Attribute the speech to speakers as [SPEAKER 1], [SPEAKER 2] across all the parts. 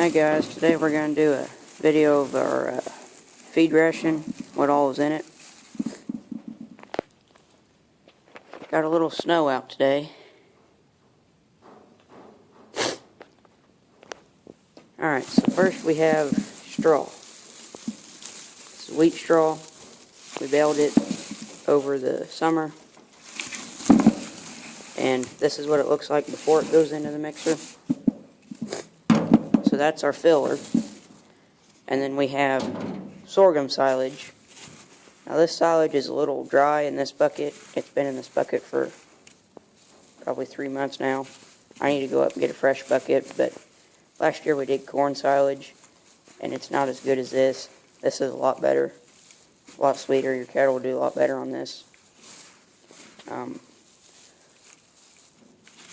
[SPEAKER 1] Hi guys, today we're going to do a video of our feed ration, what all is in it. Got a little snow out today. Alright, so first we have straw. It's wheat straw. We baled it over the summer. And this is what it looks like before it goes into the mixer. So that's our filler. And then we have sorghum silage. Now this silage is a little dry in this bucket. It's been in this bucket for probably 3 months now. I need to go up and get a fresh bucket, but last year we did corn silage, and it's not as good as this. This is a lot better, a lot sweeter. Your cattle will do a lot better on this.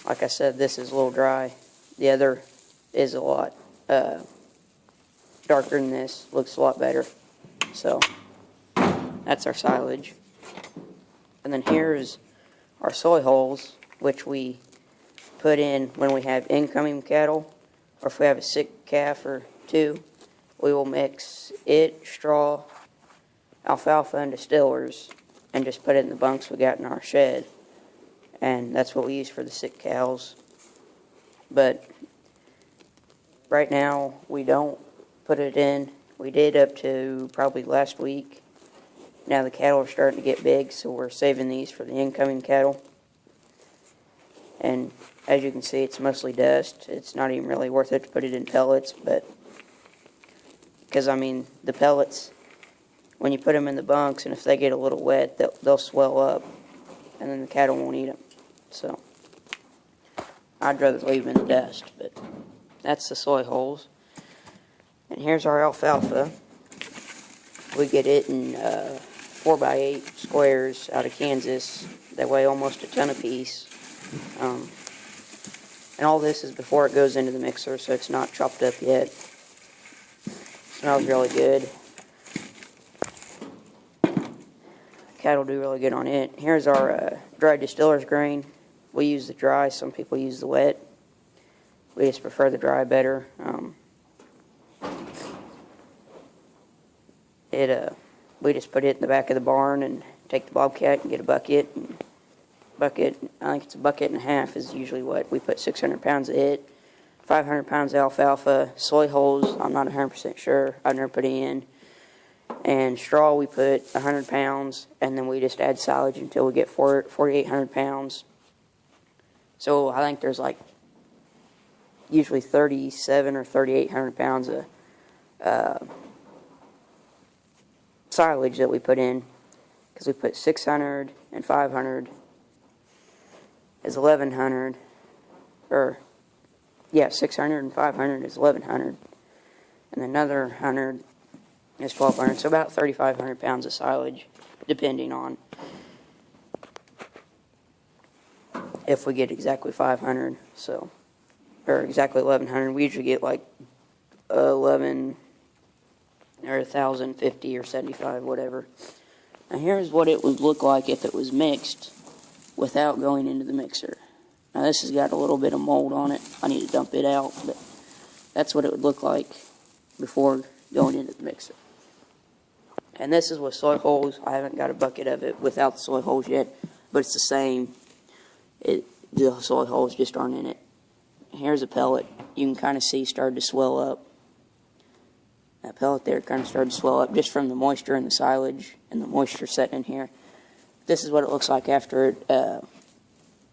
[SPEAKER 1] Like I said, this is a little dry. The other is a lot darker than this, looks a lot better. So that's our silage. And then here's our soy hulls, which we put in when we have incoming cattle, or if we have a sick calf or two. We will mix it, straw, alfalfa, and distillers, and just put it in the bunks we got in our shed. And that's what we use for the sick cows. But right now, we don't put it in. We did up to probably last week. Now the cattle are starting to get big, so we're saving these for the incoming cattle. And as you can see, it's mostly dust. It's not even really worth it to put it in pellets, but because, I mean, the pellets, when you put them in the bunks, and if they get a little wet, they'll swell up, and then the cattle won't eat them. So I'd rather leave them in the dust, but that's the soy hulls. And here's our alfalfa. We get it in 4x8 squares out of Kansas. They weigh almost a ton apiece. And all this is before it goes into the mixer, so it's not chopped up yet. Smells really good. Cattle do really good on it. Here's our dry distiller's grain. We use the dry, some people use the wet. We just prefer the dry better. We just put it in the back of the barn and take the bobcat and get a bucket. I think it's a bucket and a half is usually what we put. 600 pounds of it, 500 pounds of alfalfa, soy hulls, I'm not 100% sure, I've never put it in. And straw we put 100 pounds, and then we just add silage until we get 4,800 pounds. So I think there's like usually 37 or 3,800 pounds of silage that we put in, because we put 600 and 500 is 1,100, or yeah, 600 and 500 is 1,100, and another 100 is 1,200, so about 3,500 pounds of silage, depending on if we get exactly 500, so, or exactly 1,100. We usually get like 11 or 1,050 or 75, whatever. Now here's what it would look like if it was mixed without going into the mixer. Now this has got a little bit of mold on it. I need to dump it out, but that's what it would look like before going into the mixer. And this is with soy hulls. I haven't got a bucket of it without the soy hulls yet, but it's the same. The soy hulls just aren't in it. Here's a pellet. You can kind of see started to swell up. That pellet there kind of started to swell up just from the moisture in the silage and the moisture setting in here. This is what it looks like after it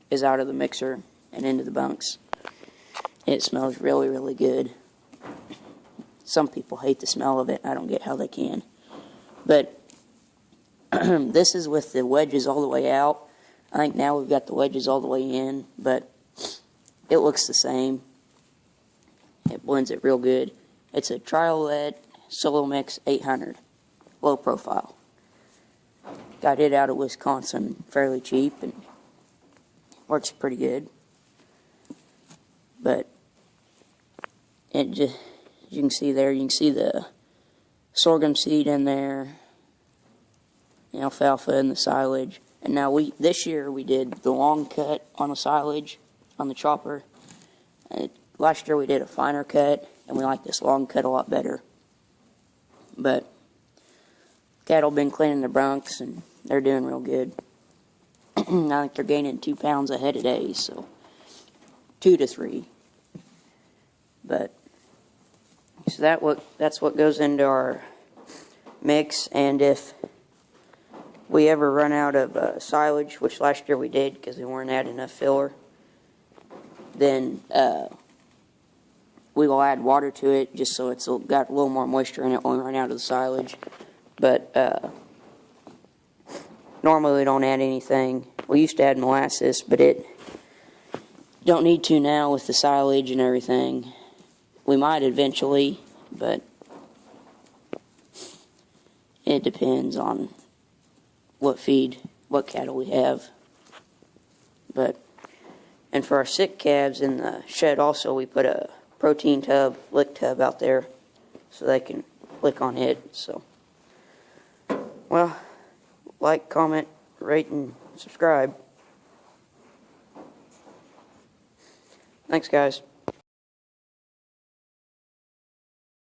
[SPEAKER 1] is out of the mixer and into the bunks. It smells really, really good. Some people hate the smell of it. I don't get how they can. But this is with the wedges all the way out. I think now we've got the wedges all the way in, but it looks the same. It blends it real good. It's a Triolette Solo Mix 800, low profile. Got it out of Wisconsin, fairly cheap, and works pretty good. But it just, you can see there, you can see the sorghum seed in there, the alfalfa and the silage. And now this year we did the long cut on the silage on the chopper. Last year we did a finer cut, and we like this long cut a lot better. But cattle been cleaning their bunks, and they're doing real good. I think they're gaining 2 pounds a head a day, so 2 to 3. But so that's what goes into our mix. And if we ever run out of silage, which last year we did because we weren't adding enough filler, then we will add water to it just so it's got a little more moisture in it when we run out of the silage. But normally we don't add anything. We used to add molasses, but it don't need to now with the silage and everything. We might eventually, but it depends on what cattle we have. And for our sick calves in the shed also, we put a protein tub, lick tub out there so they can lick on it. So, well, like, comment, rate, and subscribe. Thanks, guys.